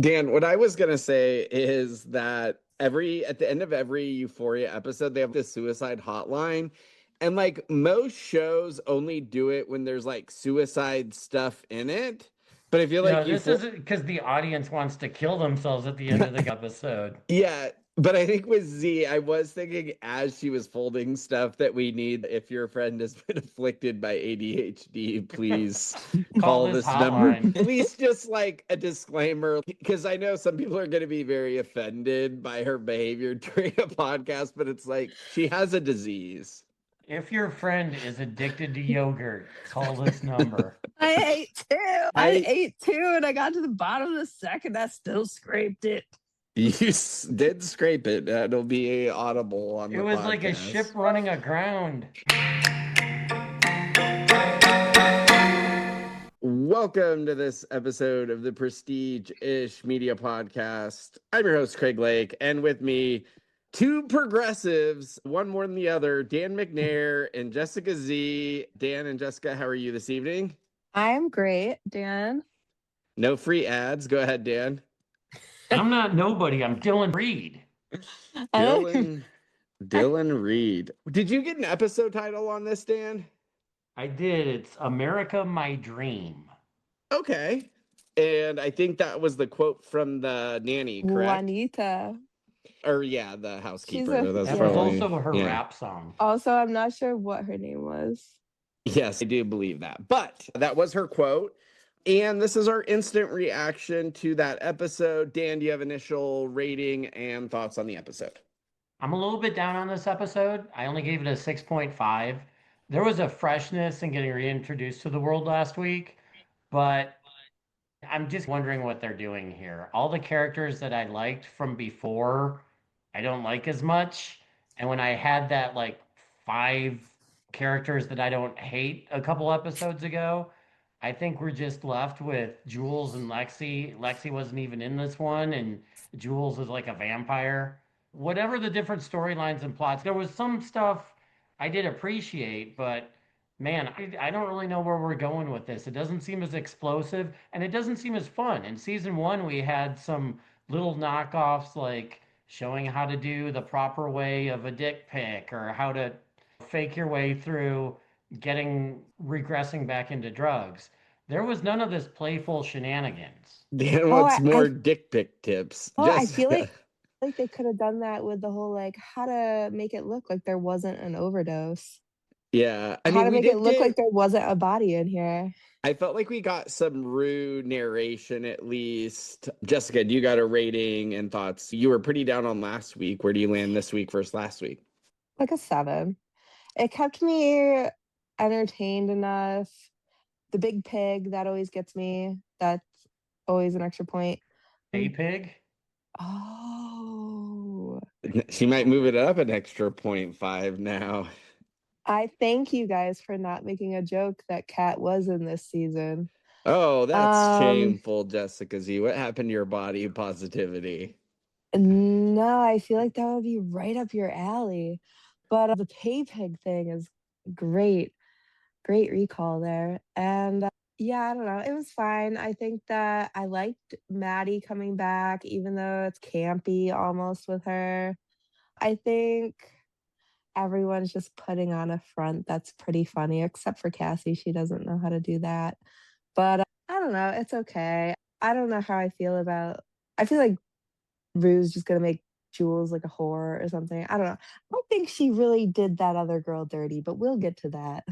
Dan, what I was gonna say is that at the end of every Euphoria episode, they have this suicide hotline. And like most shows only do it when there's like suicide stuff in it. But I feel like No, this Euphoria is because the audience wants to kill themselves at the end of the episode. Yeah, but I think with Z, I was thinking as she was folding stuff that we need, if your friend has been afflicted by ADHD, please Call call this this number. hotline. At least just like a disclaimer, because I know some people are going to be very offended by her behavior during a podcast, but it's like she has a disease. If your friend is addicted to yogurt, call this number. I ate two. I I ate two, and I got to the bottom of the second. I still scraped it. did scrape it. It'll be audible on It the was like a ship podcast. running aground. Welcome to this episode of the Prestige-ish Media Podcast. I'm your host, Craig Lake, and with me, two progressives, one more than the other, Dan McNair and Jessica Z. Dan and Jessica, how are you this evening? I'm great, Dan. No free ads. Go ahead, Dan. I'm not nobody. I'm Dylan Reed. Dylan Reed. Did you get an episode title on this, Dan? I did. It's America My Dream. Okay. And I think that was the quote from the nanny, correct? Juanita. Or yeah, the housekeeper. That That was probably- also her yeah. rap song. Also, I'm not sure what her name was. Yes, I do believe that. But that was her quote. And this is our instant reaction to that episode. Dan, do you have initial rating and thoughts on the episode? I'm a little bit down on this episode. I only gave it a 6.5. There was a freshness in getting reintroduced to the world last week, but I'm just wondering what they're doing here. All the characters that I liked from before, I don't like as much. And when I had that like 5 characters that I don't hate a couple episodes ago, I think we're just left with Jules and Lexi. Lexi wasn't even in this one, and Jules is like a vampire. Whatever the different storylines and plots, there was some stuff I did appreciate, but man, I don't really know where we're going with this. It doesn't seem as explosive, and it doesn't seem as fun. In season one, we had some little knockoffs like showing how to do the proper way of a dick pic or how to fake your way through getting regressing back into drugs. There was none of this playful shenanigans. Dan wants more dick pic tips. I feel like they could have done that with the whole like how to make it look like there wasn't an overdose. Yeah. How to make it look like there wasn't a body in here. I felt like we got some rude narration at least. Jessica, do you got a rating and thoughts? You were pretty down on last week. Where do you land this week versus last week? Like a 7. It kept me entertained enough. The big pig, that always gets me. That's always an extra point. Hey, pig? Oh. She might move it up an extra 0.5 now. I thank you guys for not making a joke that Kat was in this season. Oh, that's shameful, Jessica Z. What happened to your body positivity? No, I feel like that would be right up your alley. But the pay pig thing is great. Great recall there. And yeah, I don't know. It was fine. I think that I liked Maddie coming back, even though it's campy almost with her. I think everyone's just putting on a front that's pretty funny, except for Cassie. She doesn't know how to do that. But I don't know. It's okay. I don't know how I feel about. I feel like Rue's just gonna make Jules like a whore or something. I don't know. I don't think she really did that other girl dirty, but we'll get to that.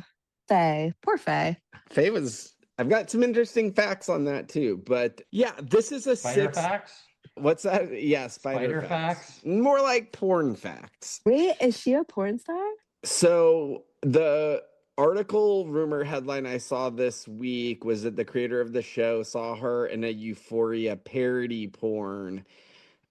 Faye, poor Faye. Faye was. I've got some interesting facts on that too. But yeah, this is a Spider 6. facts? What's that? Yeah, spider facts. More like porn facts. Wait, is she a porn star? So the article rumor headline I saw this week was that the creator of the show saw her in a Euphoria parody porn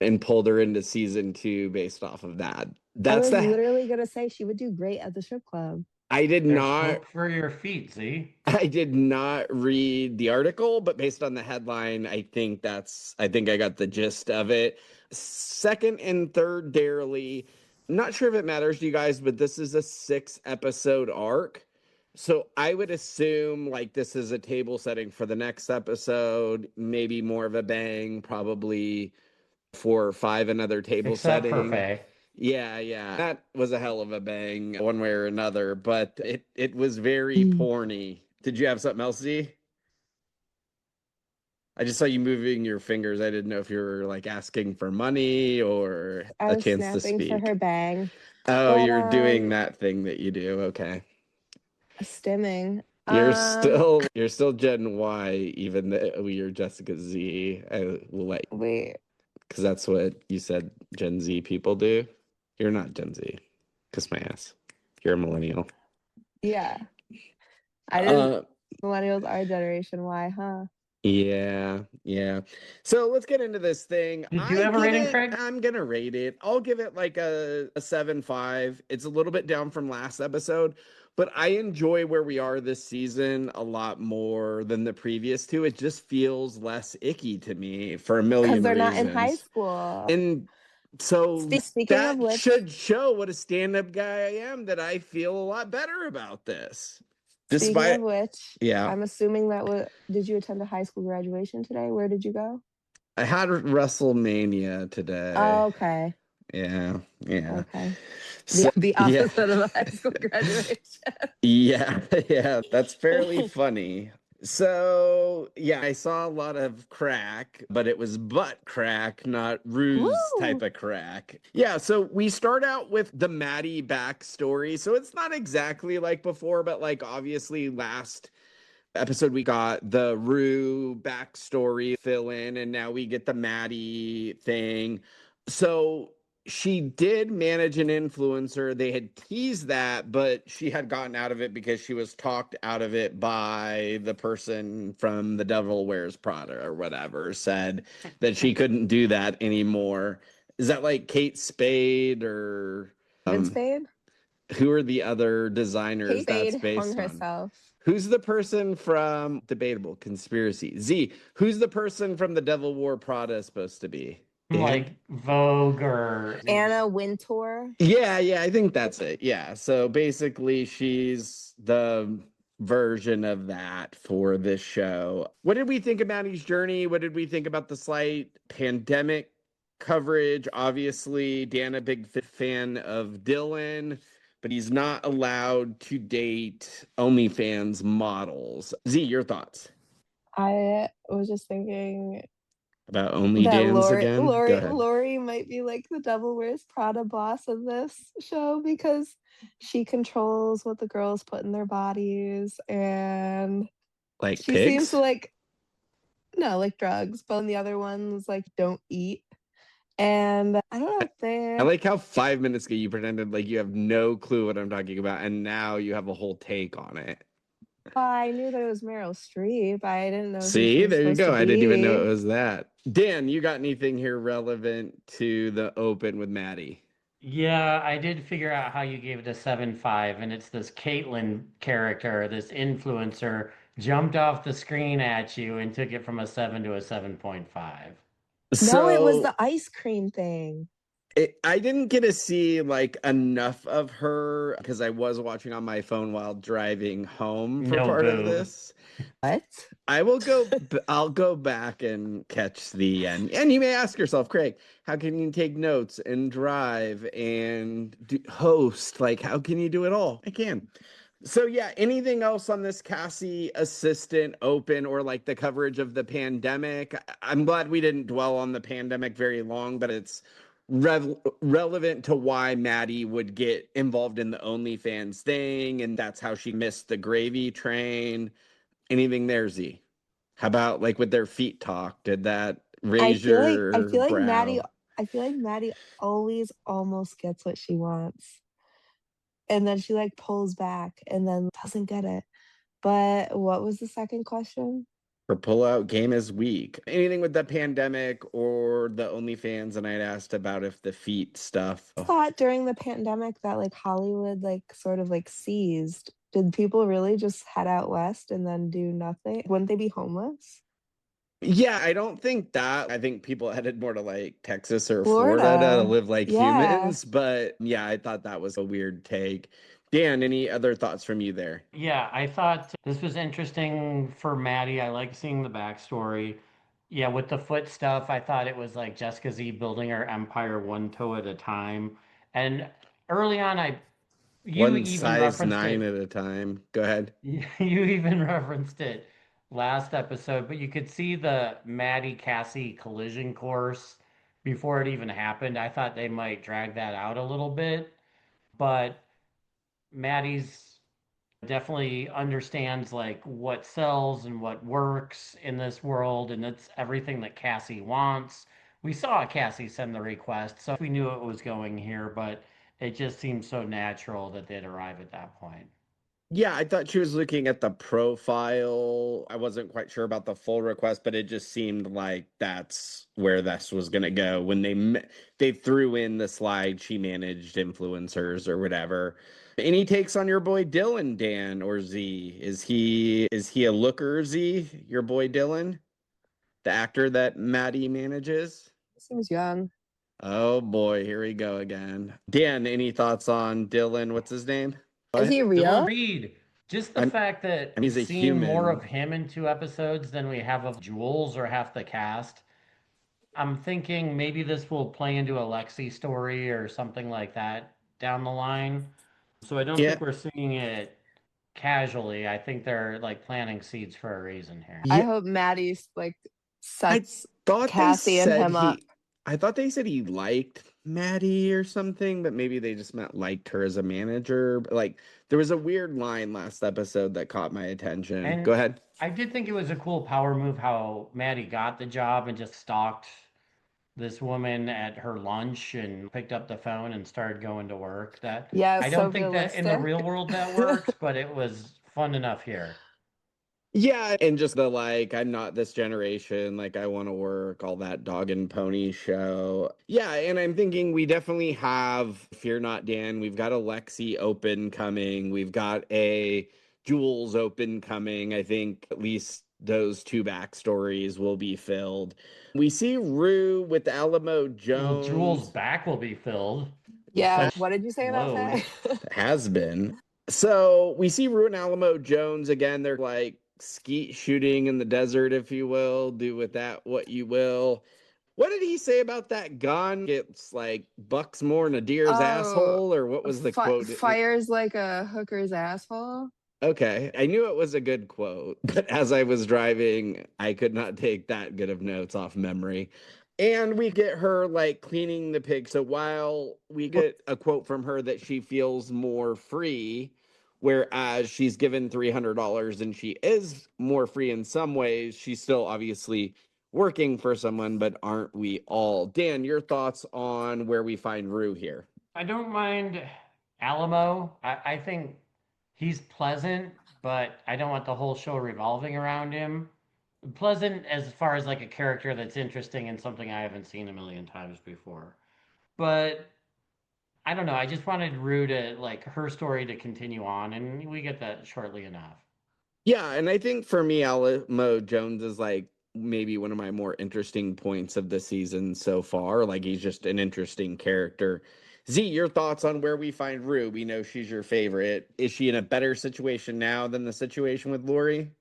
and pulled her into season 2 based off of that. I was literally gonna say she would do great at the strip club. I did There's not hope for your feet, see? I did not read the article, but based on the headline, I think I got the gist of it. Second and third Darely. Not sure if it matters to you guys, but this is a 6-episode arc. So I would assume like this is a table setting for the next episode, maybe more of a bang, probably 4 or 5 another table Except for setting. Faye. Yeah. That was a hell of a bang one way or another, but it was very Mm. porny. Did you have something else, Z? I just saw you moving your fingers. I didn't know if you were like asking for money or I a was chance to snapping for speak. her bang, Oh, but you're doing that thing that you do. Okay. stimming. You're still Gen Y, even though you're Jessica Z. I will let Wait, because that's what you said Gen Z people do. You're not Gen Z. Kiss my ass. You're a millennial. yeah, I didn't. Uh, Millennials are Generation Y, huh? yeah. So let's get into this thing. Did you have a rating, Craig? I'm gonna rate it. I'll give it like a 7.5. It's a little bit down from last episode, but I enjoy where we are this season a lot more than the previous two. It just feels less icky to me for a Because million they're not in high reasons. school. And so Speaking of that which, should show what a stand-up guy I am, that I feel a lot better about this. speaking Despite of which, Yeah. I'm assuming that did you attend a high school graduation today? Where did you go? I had WrestleMania today. Oh, okay. Yeah. Okay. So, The opposite of a high school graduation. yeah, that's fairly funny. So, yeah, I saw a lot of crack, but it was butt crack, not ruse type of crack. Yeah, so we start out with the Maddie backstory. So it's not exactly like before, but like obviously last episode we got the Rue backstory fill in, and now we get the Maddie thing. So she did manage an influencer. They had teased that, but she had gotten out of it because she was talked out of it by the person from The Devil Wears Prada or whatever, said that she couldn't do that anymore. Is that like Kate Spade or David Spade? who are the other designers Kate that's Spade based hung on? herself. Who's the person from Debatable Conspiracy? Z, who's the person from The Devil Wore Prada supposed to be? Dan? Like Vogue or Anna Wintour. Yeah, I think that's it. Yeah. So basically, she's the version of that for this show. What did we think of Maddie's journey? What did we think about the slight pandemic coverage? Obviously, Dan, a big fan of Dylan, but he's not allowed to date OnlyFans models. Z, your thoughts I was just thinking about Only that Dans again? Go ahead. Lori might be like the Devil Wears Prada boss of this show because she controls what the girls put in their bodies, and Like she seems pigs? to like like drugs, but then the other ones like don't eat. And I don't know. I like how 5 minutes ago you pretended like you have no clue what I'm talking about, and now you have a whole take on it. I knew that it was Meryl Streep. I didn't know who she See, was there you supposed to go. I didn't even know it be. was that. Dan, you got anything here relevant to the open with Maddie? yeah, I did figure out how you gave it a 7.5, and it's this Caitlyn character, this influencer, jumped off the screen at you and took it from a 7 to a 7.5. No, it was So the ice cream thing. I didn't get to see like enough of her because I was watching on my phone while driving home for No part of boob. this. What? I'll go back and catch the end. And you may ask yourself, Craig, how can you take notes and drive and host? Like, how can you do it all? I can. So yeah, anything else on this Cassie assistant open or like the coverage of the pandemic? I'm glad we didn't dwell on the pandemic very long, but it's relevant to why Maddie would get involved in the OnlyFans thing, and that's how she missed the gravy train. Anything there, Z? How about like with their feet talk? Did that raise your brow? I feel like Maddie always almost gets what she wants. And then she like pulls back and then doesn't get it. But what was the second question? Her pullout game is weak. Anything with the pandemic or the OnlyFans, and I'd asked about if the feet stuff. I thought during the pandemic that like Hollywood like sort of like seized. Did people really just head out west and then do nothing? Wouldn't they be homeless? Yeah, I don't think that. I think people headed more to like Texas or Florida to live like Yeah. humans. But yeah, I thought that was a weird take. Dan, any other thoughts from you there? Yeah, I thought this was interesting for Maddie. I like seeing the backstory. Yeah, with the foot stuff, I thought it was like Jessica Z building her empire one toe at a time. And early on, you One even size referenced nine it. at a time. Go ahead. You even referenced it last episode, but you could see the Maddie Cassie collision course before it even happened. I thought they might drag that out a little bit, but Maddie's definitely understands like what sells and what works in this world, and it's everything that Cassie wants. We saw Cassie send the request, so we knew it was going here, but it just seemed so natural that they'd arrive at that point. Yeah, I thought she was looking at the profile. I wasn't quite sure about the full request, but it just seemed like that's where this was going to go when they threw in the slide she managed influencers or whatever. Any takes on your boy Dylan, Dan or Z? Is he a looker, Z? Your boy Dylan, the actor that Maddie manages? Seems young. Oh boy, here we go again. Dan, any thoughts on Dylan? What's his name? Is What? he Dylan real? Reed, just the I'm, fact that he's a seeing more human. of him in 2 episodes than we have of Jules or half the cast, I'm thinking maybe this will play into a Lexi story or something like that down the line. So I don't Yeah. think we're seeing it casually. I think they're like planting seeds for a reason here. I Yeah, hope Maddie like I sets thought they Cassie and said him up. I thought they said he liked Maddie or something, but maybe they just meant liked her as a manager. But, like, there was a weird line last episode that caught my attention. Go And ahead. I did think it was a cool power move how Maddie got the job and just stalked this woman at her lunch and picked up the phone and started going to work. That Yeah, I it's so don't think that in the realistic. real world that works, but it was fun enough here. Yeah, and just the like, I'm not this generation, like I want to work, all that dog and pony show. Yeah, and I'm thinking we definitely have Fear Not Dan. We've got a Lexi open coming. We've got a Jules open coming. I think at least those two backstories will be filled. We see Rue with Alamo Well, Jules' Jones. back will be filled. Yeah, Such what did you say about load. Faye? Has been. So we see Rue and Alamo Jones again. They're like skeet shooting in the desert, if you will. Do with that what you will. What did he say about that gun? It's like bucks more than a deer's Oh, asshole, or what was the quote? fires like a hooker's asshole. Okay, I knew it was a good quote, but as I was driving, I could not take that good of notes off memory. And we get her like cleaning the pig. So while we get a quote from her that she feels more free, whereas she's given $300 and she is more free in some ways, she's still obviously working for someone, but aren't we all? Dan, your thoughts on where we find Rue here? I don't mind Alamo. I think he's pleasant, but I don't want the whole show revolving around him. Pleasant as far as like a character that's interesting and something I haven't seen a million times before. But I don't know. I just wanted Rue to like her story to continue on, and we get that shortly enough. Yeah, and I think for me, Alamo Jones is like maybe one of my more interesting points of the season so far. Like he's just an interesting character. Z, your thoughts on where we find Rue? We know she's your favorite. Is she in a better situation now than the situation with Lori?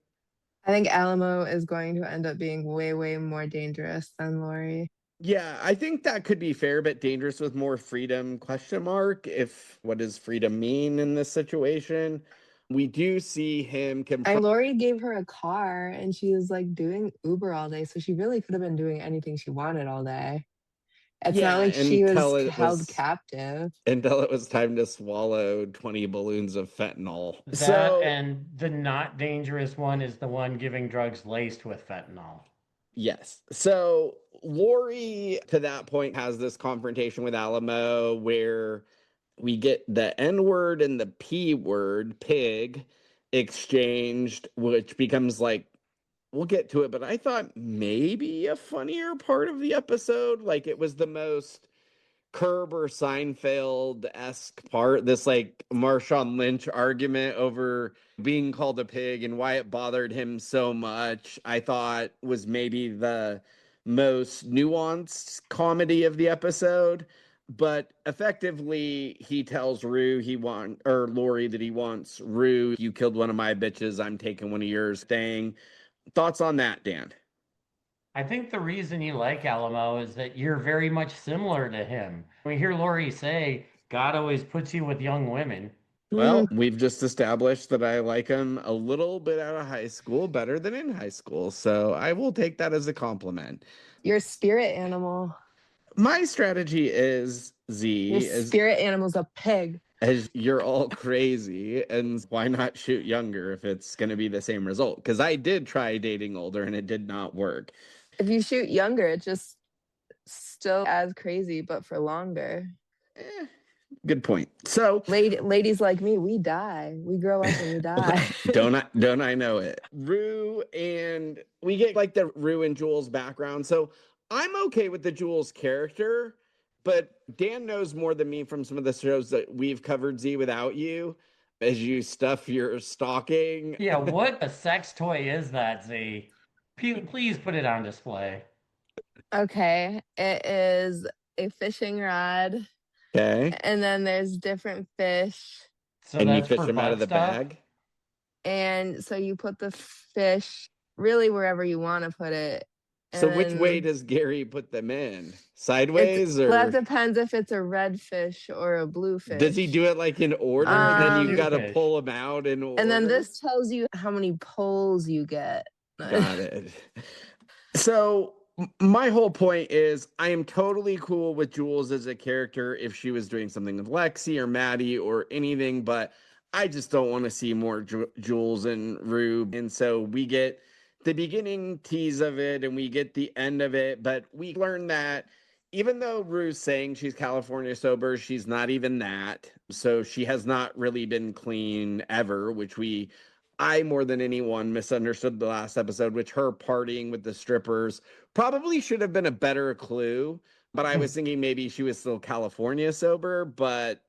I think Alamo is going to end up being way, way more dangerous than Lori. Yeah, I think that could be fair, but dangerous with more freedom, question mark. If what does freedom mean in this situation? We do see him And confront. Lori gave her a car and she was like doing Uber all day. So she really could have been doing anything she wanted all day. It's not Yeah, like she was until it held was captive. time to swallow 20 balloons of fentanyl. That So, and the not dangerous one is the one giving drugs laced with fentanyl. yes. So, Lori, to that point, has this confrontation with Alamo where we get the N word and the P word, pig, exchanged, which becomes like, we'll get to it, but I thought maybe a funnier part of the episode. Like, it was the most Curb or Seinfeld-esque part, this like Marshawn Lynch argument over being called a pig and why it bothered him so much, I thought was maybe the most nuanced comedy of the episode. But effectively, he tells Lori that he wants Rue. You killed one of my bitches. I'm taking one of yours. Thing. Thoughts on that, Dan? I think the reason you like Alamo is that you're very much similar to him. We hear Lori say, God always puts you with young women. Well, we've just established that I like him a little bit out of high school better than in high school. So I will take that as a compliment. Your spirit animal. My strategy is Your as spirit animal's a pig. you're all crazy, and why not shoot younger if it's going to be the same result? Because I did try dating older and it did not work. If you shoot younger, it just still as crazy, but for longer. Good point. So ladies like me, we die. We grow up and we die. don't I know it? Rue, and we get like the Rue and Jules background. So I'm okay with the Jules character, but Dan knows more than me from some of the shows that we've covered, Z, without you, as you stuff your stocking. Yeah, what a sex toy is that, Z? Please put it on display. Okay, it is a fishing rod. Okay. And then there's different fish. So and that's you fish for them out of the stuff? bag? And so you put the fish really wherever you want to put it. So which way does Gary put them in? Sideways or? Well, that depends if it's a red fish or a blue fish. Does he do it like in order? Then you got to pull them out in order. And then this tells you how many pulls you get. Got it. So my whole point is I am totally cool with Jules as a character if she was doing something with Lexi or Maddie or anything, but I just don't want to see more Jules and Rue. And so we get the beginning tease of it and we get the end of it, but we learn that even though Rue's saying she's California sober, she's not even that. So she has not really been clean ever, which I more than anyone misunderstood the last episode, which her partying with the strippers probably should have been a better clue. But I was thinking maybe she was still California sober, but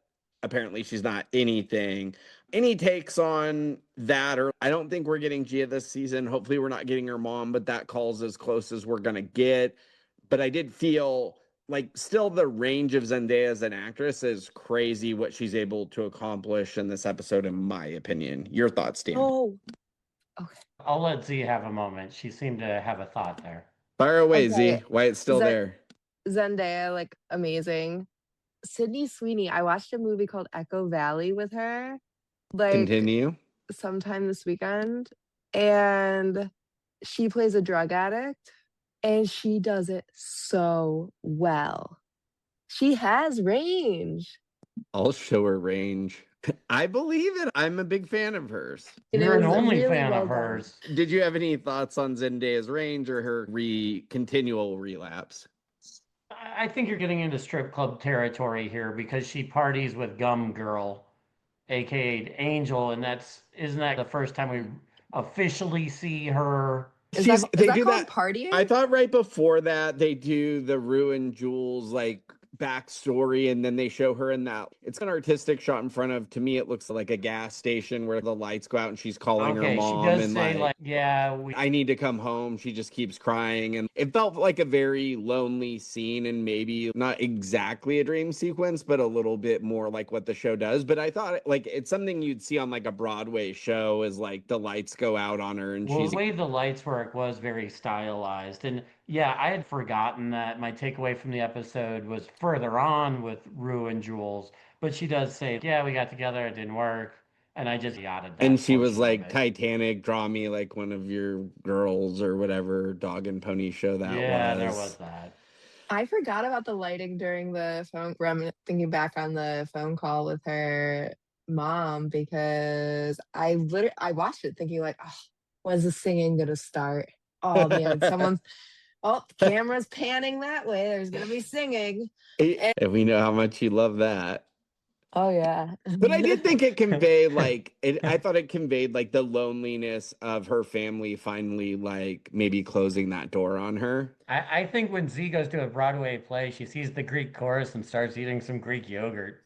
apparently she's not anything. Any takes on that? Or I don't think we're getting Gia this season. Hopefully we're not getting her mom, but that call's as close as we're going to get. But I did feel like still the range of Zendaya as an actress is crazy what she's able to accomplish in this episode, in my opinion. Your thoughts, Dan? Oh, okay. I'll let Z have a moment. She seemed to have a thought there. Fire away, okay. Z. Why it's still there. Zendaya, like, amazing. Sydney Sweeney, I watched a movie called Echo Valley with her. Like, continue. Sometime this weekend. And she plays a drug addict. And she does it so well. She has range. I'll show her range. I believe it. I'm a big fan of hers. You're an only really fan of hers. Did you have any thoughts on Zendaya's range or her continual relapse? I think you're getting into strip club territory here because she parties with Gum Girl, aka Angel, and isn't that the first time we officially see her? Is that called partying? I thought right before that they do the Rue and Jules like backstory, and then they show her in that. It's an artistic shot in front of. To me, it looks like a gas station where the lights go out and she's calling her mom. She does and say yeah, I need to come home. She just keeps crying, and it felt like a very lonely scene, and maybe not exactly a dream sequence, but a little bit more like what the show does. But I thought like it's something you'd see on like a Broadway show, is like the lights go out on her, and the way the lights work was very stylized. And yeah, I had forgotten that. My takeaway from the episode was further on with Rue and Jules, but she does say, yeah, we got together, it didn't work, and I just yachted that. And she was like, Titanic, draw me like one of your girls or whatever dog and pony show that was. Yeah, there was that. I forgot about the lighting during the phone. I'm thinking back on the phone call with her mom because I watched it thinking like, oh, when's the singing gonna start? Oh man, the camera's panning that way. There's gonna be singing. And we know how much you love that. Oh yeah. But I did think it conveyed I thought it conveyed like the loneliness of her family finally like maybe closing that door on her. I think when Z goes to a Broadway play, she sees the Greek chorus and starts eating some Greek yogurt.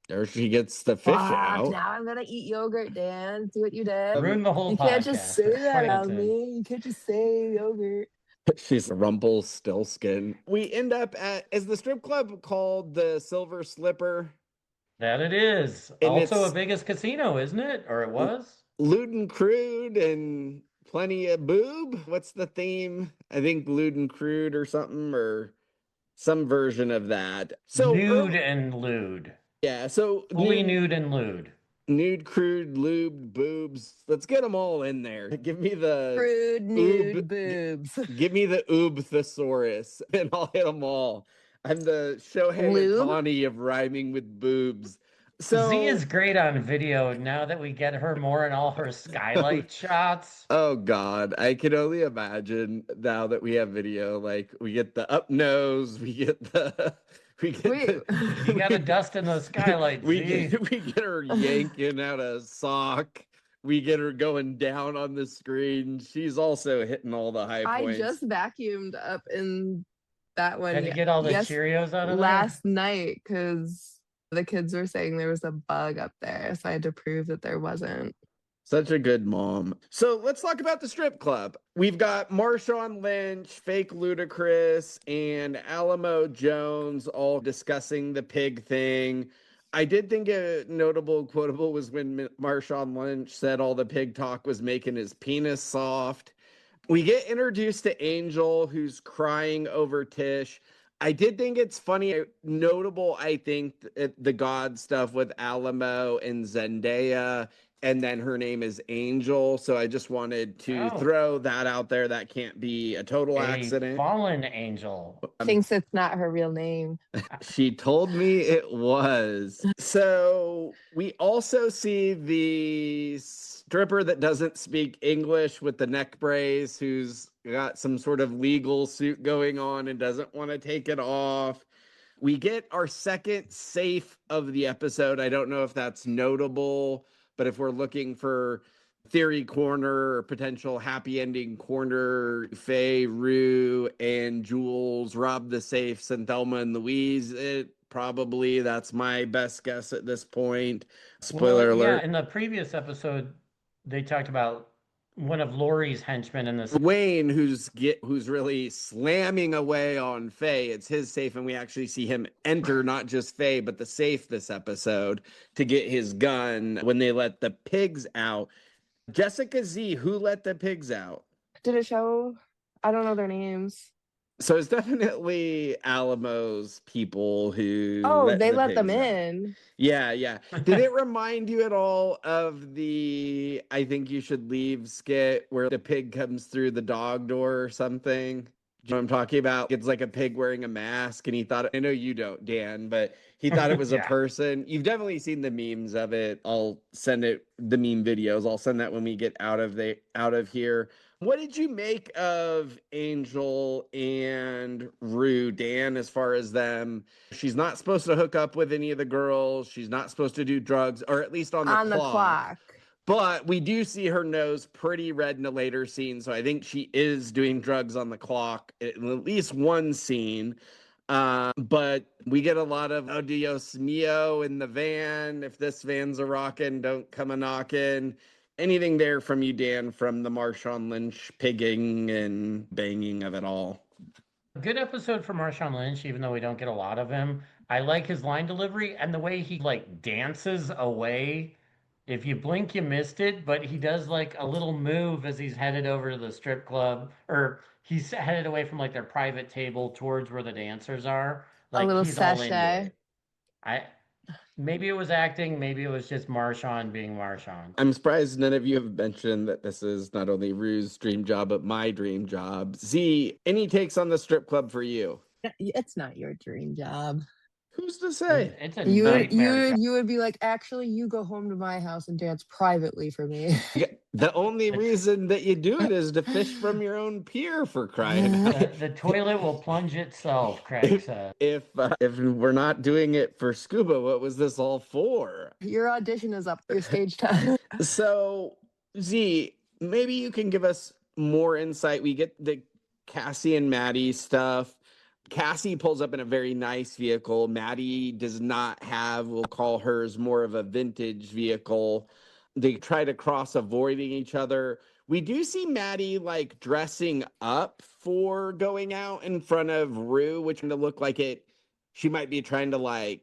Or she gets the fish out. Now I'm gonna eat yogurt, Dan. Do what you did. Ruin the whole podcast. You can't just say that about me. You can't just say yogurt. She's Rumpelstiltskin. We end up at, is the strip club called the Silver Slipper? That it is. And Also a it's Vegas casino, isn't it? Or it was? lewd and crude and plenty of boob. What's the theme? I think lewd and crude or something, or some version of that. So Nude and lewd. yeah, so Fully nude and lewd. nude, crude, lubed, boobs. Let's get them all in there. Give me the Crude, nude, boobs. give me the oob thesaurus, and I'll hit them all. I'm the Shohei Lube? Ohtani of rhyming with boobs. Z So is great on video now that we get her more in all her skylight shots. oh God, I can only imagine now that we have video. Like we get the up nose, we get the we get Wait. You gotta dust in those skylights, we Z. get her yanking out a sock. We get her going down on the screen. She's also hitting all the high I points. just vacuumed up in that one. Had to get all the Cheerios out of last night because the kids were saying there was a bug up there, so I had to prove that there wasn't. Such a good mom. So let's talk about the strip club. We've got Marshawn Lynch, Fake Ludacris, and Alamo Jones all discussing the pig thing. I did think a notable quotable was when Marshawn Lynch said all the pig talk was making his penis soft. We get introduced to Angel, who's crying over Tish. I did think it's funny, notable, I think, the God stuff with Alamo and Zendaya, and then her name is Angel. So I just wanted to throw that out there. That can't be a total accident. Fallen angel. Thinks it's not her real name. She told me it was. So we also see the stripper that doesn't speak English with the neck brace, who's got some sort of legal suit going on and doesn't want to take it off. We get our second safe of the episode. I don't know if that's notable, but if we're looking for theory corner or potential happy ending corner, Faye, Rue, and Jules rob the safes and Thelma and Louise, that's my best guess at this point. Spoiler alert. Yeah, in the previous episode, they talked about one of Lori's henchmen in this. Wayne, who's really slamming away on Faye. It's his safe, and we actually see him enter not just Faye, but the safe this episode to get his gun when they let the pigs out. Jessica Z, who let the pigs out? Did it show? I don't know their names. So it's definitely Alamo's people who they let them in. Yeah. Did it remind you at all of the I Think You Should Leave skit where the pig comes through the dog door or something? Do you know what I'm talking about? It's like a pig wearing a mask, and he thought, I know you don't, Dan, but he thought it was a person. You've definitely seen the memes of it. I'll send it, the meme videos. I'll send that when we get out of here. What did you make of Angel and Rue, Dan, as far as them? She's not supposed to hook up with any of the girls. She's not supposed to do drugs, or at least on the clock. But we do see her nose pretty red in a later scene, so I think she is doing drugs on the clock in at least one scene. But we get a lot of, oh, Dios mio in the van. If this van's a rockin', don't come a knockin'. Anything there from you, Dan, from the Marshawn Lynch pigging and banging of it all? Good episode for Marshawn Lynch, even though we don't get a lot of him. I like his line delivery and the way he dances away. If you blink, you missed it, but he does a little move as he's headed over to the strip club, or he's headed away from their private table towards where the dancers are. A little he's all into sachet. it. Maybe it was acting, maybe it was just Marshawn being Marshawn. I'm surprised none of you have mentioned that this is not only Rue's dream job, but my dream job. Z, any takes on the strip club for you? It's not your dream job. Who's to say? It's a nightmare. You would be like, actually, you go home to my house and dance privately for me. The only reason that you do it is to fish from your own pier, for crying out. The toilet will plunge itself, Craig said. If we're not doing it for scuba, what was this all for? Your audition is up. Your stage time. So, Z, maybe you can give us more insight. We get the Cassie and Maddie stuff. Cassie pulls up in a very nice vehicle. Maddie does not have, we'll call hers more of a vintage vehicle. They try to cross avoiding each other. We do see Maddie like dressing up for going out in front of Rue, which to look like she might be trying to like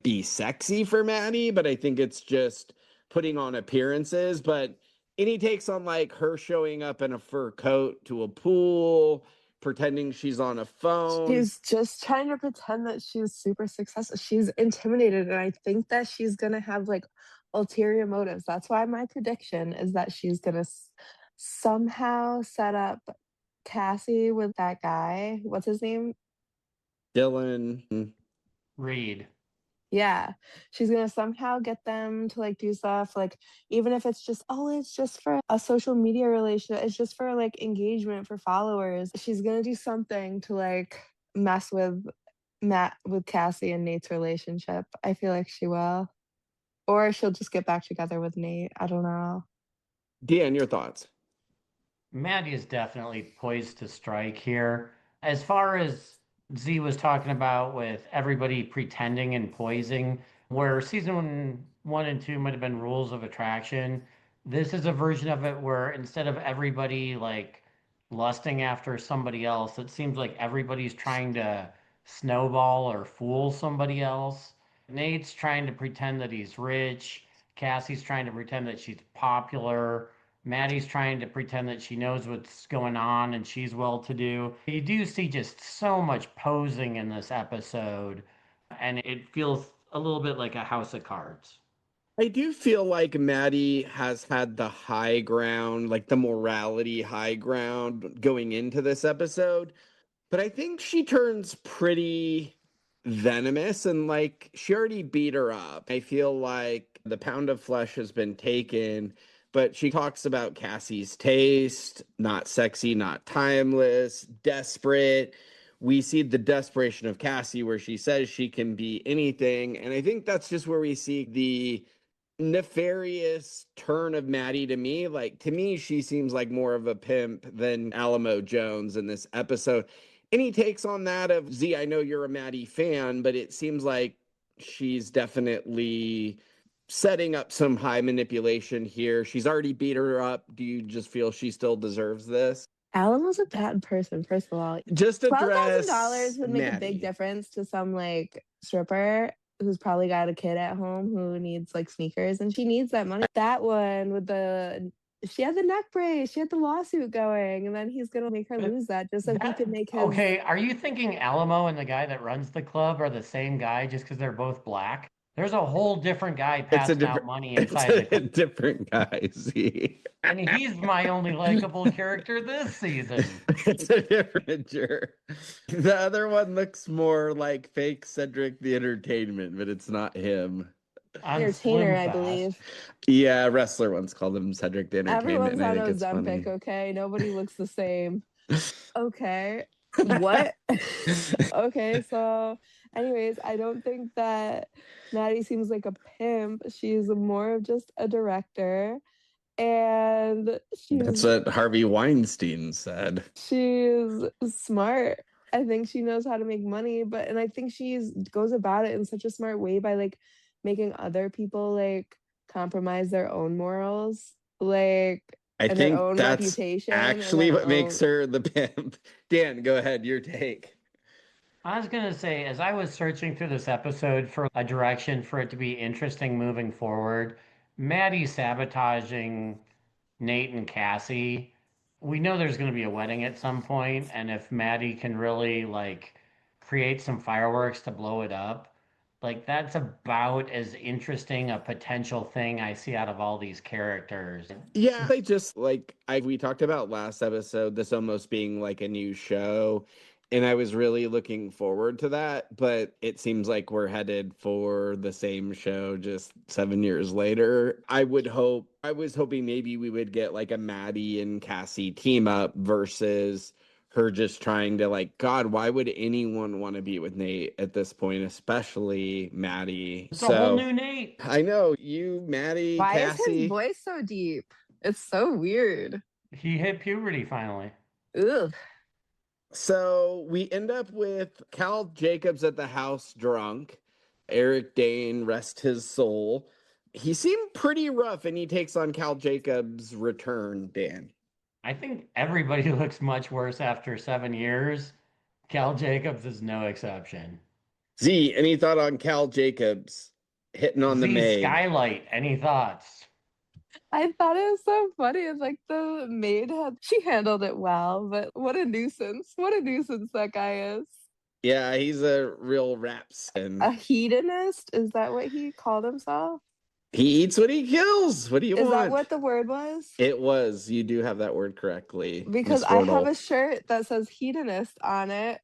be sexy for Maddie, but I think it's just putting on appearances. But any takes on like her showing up in a fur coat to a pool, pretending she's on a phone. She's just trying to pretend that she's super successful. She's intimidated, and I think that she's gonna have like ulterior motives. That's why my prediction is that she's gonna somehow set up Cassie with that guy. What's his name? Dylan. Reed. Yeah, she's gonna somehow get them to like do stuff, like even if it's just, oh, it's just for a social media relationship, it's just for like engagement for followers. She's gonna do something to like mess with Cassie and Nate's relationship. I feel like she will. Or she'll just get back together with Nate. I don't know. Dan, your thoughts? Maddie is definitely poised to strike here. As far as Z was talking about with everybody pretending and poising, where season one and two might have been rules of attraction, this is a version of it where instead of everybody like lusting after somebody else, it seems like everybody's trying to snowball or fool somebody else. Nate's trying to pretend that he's rich. Cassie's trying to pretend that she's popular. Maddie's trying to pretend that she knows what's going on and she's well to do. You do see just so much posing in this episode, and it feels a little bit like a house of cards. I do feel like Maddie has had the high ground, like the morality high ground going into this episode. But I think she turns pretty venomous and like she already beat her up. I feel like the pound of flesh has been taken, but she talks about Cassie's taste, not sexy, not timeless, desperate. We see the desperation of Cassie where she says she can be anything. And I think that's just where we see the nefarious turn of Maddie to me. Like, to me, she seems like more of a pimp than Alamo Jones in this episode. Any takes on that of Z? I know you're a Maddie fan, but it seems like she's definitely setting up some high manipulation here. She's already beat her up. Do you just feel she still deserves this? Alan was a bad person, first of all. Just address $12,000 would make a Maddie. big difference to some like stripper who's probably got a kid at home who needs like sneakers, and she needs that money. That one with she had the neck brace, she had the lawsuit going, and then he's gonna make her lose that just so he can make his. Okay, are you thinking Alamo and the guy that runs the club are the same guy just because they're both black? There's a whole different guy passing out money inside the club. Different guy, see. And he's my only likable character this season. It's a different jerk. The other one looks more like fake Cedric the Entertainment, but it's not him. Entertainer, I believe. Yeah, wrestler once called him Cedric the Entertainment. Everyone's on Ozempic, okay? Nobody looks the same. Okay. What? Okay, so anyways, I don't think that Maddie seems like a pimp. She's more of just a director. And that's what Harvey Weinstein said. She's smart. I think she knows how to make money, and I think she goes about it in such a smart way by like making other people like compromise their own morals, like I think their own that's reputation. Actually what makes her the pimp. Dan, go ahead, your take. I was gonna say, as I was searching through this episode for a direction for it to be interesting moving forward, Maddie sabotaging Nate and Cassie. We know there's going to be a wedding at some point, and if Maddie can really like create some fireworks to blow it up, like that's about as interesting a potential thing I see out of all these characters. Yeah, they just like we talked about last episode, this almost being like a new show. And I was really looking forward to that, but it seems like we're headed for the same show just 7 years later. I was hoping maybe we would get like a Maddie and Cassie team up versus her just trying to like, God, why would anyone want to be with Nate at this point, especially Maddie? It's a whole new Nate. I know, you, Maddie, why Cassie. Is his voice so deep? It's so weird. He hit puberty finally. Ugh. So we end up with Cal Jacobs at the house drunk. Eric Dane, rest his soul. He seemed pretty rough, and he takes on Cal Jacobs' return, Dan. I think everybody looks much worse after 7 years. Cal Jacobs is no exception. Z, any thought on Cal Jacobs hitting on the Z maid? Skylight, any thoughts? I thought it was so funny. It's like the maid she handled it well, but what a nuisance. What a nuisance that guy is. Yeah, he's a real raps A and hedonist? Is that what he called himself? he eats what he kills. What do you Is that want? what the word was? It was. You do have that word correctly, Because Miss I have Wordle. a shirt that says hedonist on it.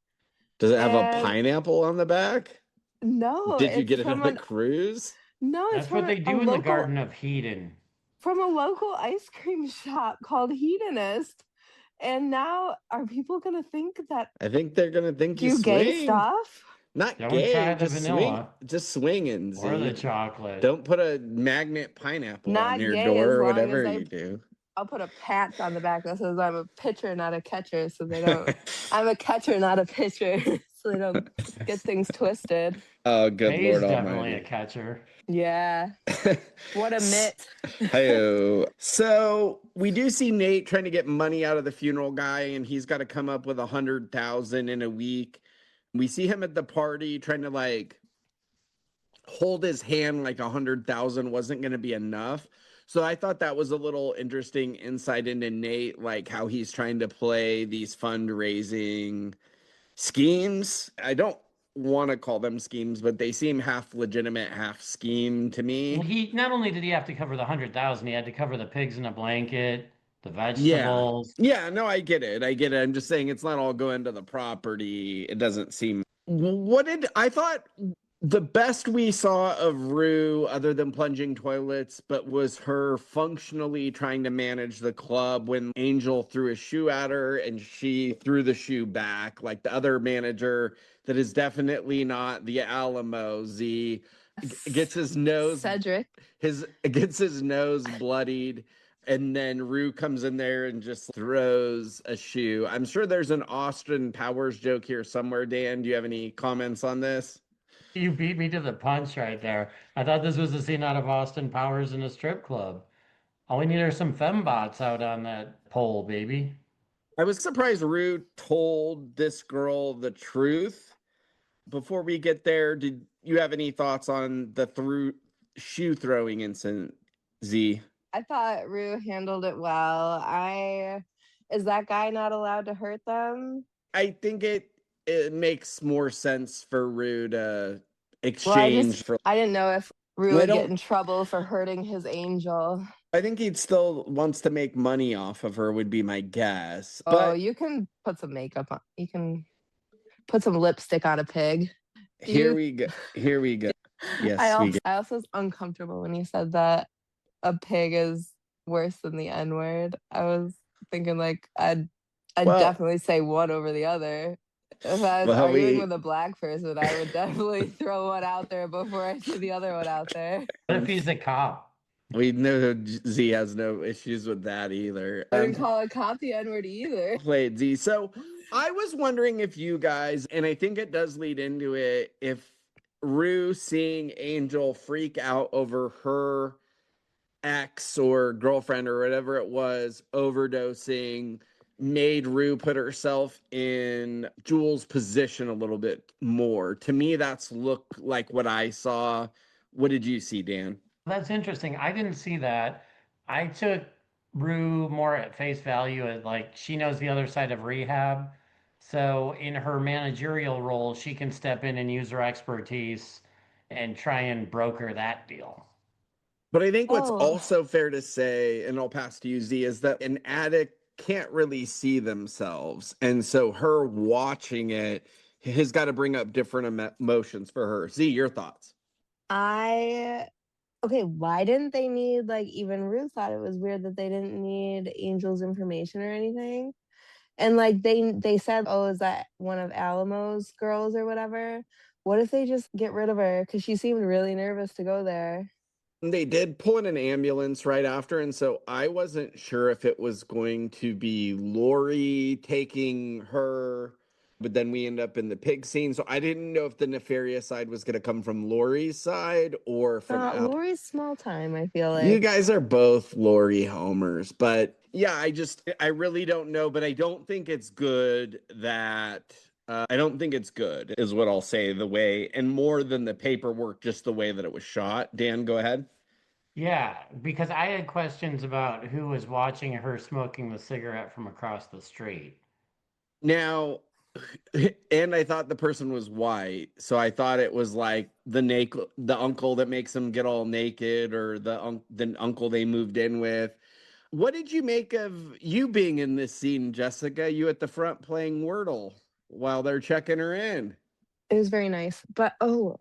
Does it have a And pineapple on the back? no, Did you it's get it from on a cruise? no, it's That's what they a do in the local Garden of Eden. ice cream shop called Hedonist. And now are people gonna think that I think they're gonna think you do gay swing. stuff? Not Don't gay, try the just swing. vanilla Just swinging, or the Z. chocolate. Don't put a magnet pineapple on Not your gay door as or long as whatever you do. I'll put a patch on the back that says I'm a pitcher, not a catcher, so they don't. I'm a catcher, not a pitcher, so they don't get things twisted. Oh, good Jay's Lord definitely a Almighty. catcher. Yeah, what a mitt. Hi-yo. So we do see Nate trying to get money out of the funeral guy, and he's got to come up with 100,000 in a week. We see him at the party trying to like hold his hand like 100,000 wasn't going to be enough. So I thought that was a little interesting insight into Nate, like how he's trying to play these fundraising schemes. I don't want to call them schemes, but they seem half legitimate, half scheme to me. Well, he not only did he have to cover the 100,000, he had to cover the pigs in a blanket, the Yeah. vegetables. Yeah, no, I get it. I get it. I'm just saying it's not all going to the property. It doesn't seem. What did I thought the best we saw of Rue, other than plunging toilets, but was her functionally trying to manage the club when Angel threw a shoe at her and she threw the shoe back, like the other manager that is definitely not the Alamo Z gets his nose Cedric. gets his nose bloodied, and then Rue comes in there and just throws a shoe. I'm sure there's an Austin Powers joke here somewhere. Dan, do you have any comments on this? You beat me to the punch right there. I thought this was a scene out of Austin Powers in a strip club. All we need are some fembots out on that pole, baby. I was surprised Rue told this girl the truth. Before we get there, did you have any thoughts on the shoe throwing incident, Z? I thought Rue handled it well. Is that guy not allowed to hurt them? I think it makes more sense for Rue to Well, exchange for. I didn't know if Rue I would get don't. in trouble for hurting his angel. I think he still wants to make money off of her. Would be my guess. Oh, But you can put some makeup on. You can put some lipstick on a pig. here we go. Here we go. Yes, we go. I also was uncomfortable when you said that a pig is worse than the N word. I was thinking like I'd Well, definitely say one over the other. If I was well, arguing with a black person, I would definitely throw one out there before I threw the other one out there. What if he's a cop? we know Z has no issues with that either. I didn't call a cop the N word either. Played Z. So I was wondering if you guys, and I think it does lead into it, if Rue seeing Angel freak out over her ex or girlfriend or whatever it was overdosing made Rue put herself in Jules' position a little bit more. To me, that's looked like what I saw. What did you see, Dan? That's interesting. I didn't see that. I took Rue more at face value as like she knows the other side of rehab. So in her managerial role, she can step in and use her expertise and try and broker that deal. But I think what's Oh, also fair to say, and I'll pass to you, Z, is that an addict can't really see themselves. And so her watching it has got to bring up different emotions for her. Z, your thoughts? okay, why didn't they need like even Ruth thought it was weird that they didn't need Angel's information or anything? And like they said, oh, is that one of Alamo's girls or whatever? What if they just get rid of her? Because she seemed really nervous to go there. They did pull in an ambulance right after, and so I wasn't sure if it was going to be Lori taking her but then we end up in the pig scene. So I didn't know if the nefarious side was going to come from Lori's side or from Al. Lori's small time, I feel You like. guys are both Lori homers, but yeah, I really don't know, but I don't think it's good that I don't think it's good is what I'll say, the way, and more than the paperwork, just the way that it was shot. Dan, go ahead. Yeah, because I had questions about who was watching her smoking the cigarette from across the street. Now, and I thought the person was white, so I thought it was like the uncle that makes them get all naked, or the uncle they moved in with. What did you make of you being in this scene, Jessica? You at the front playing Wordle while they're checking her in. It was very nice. But oh,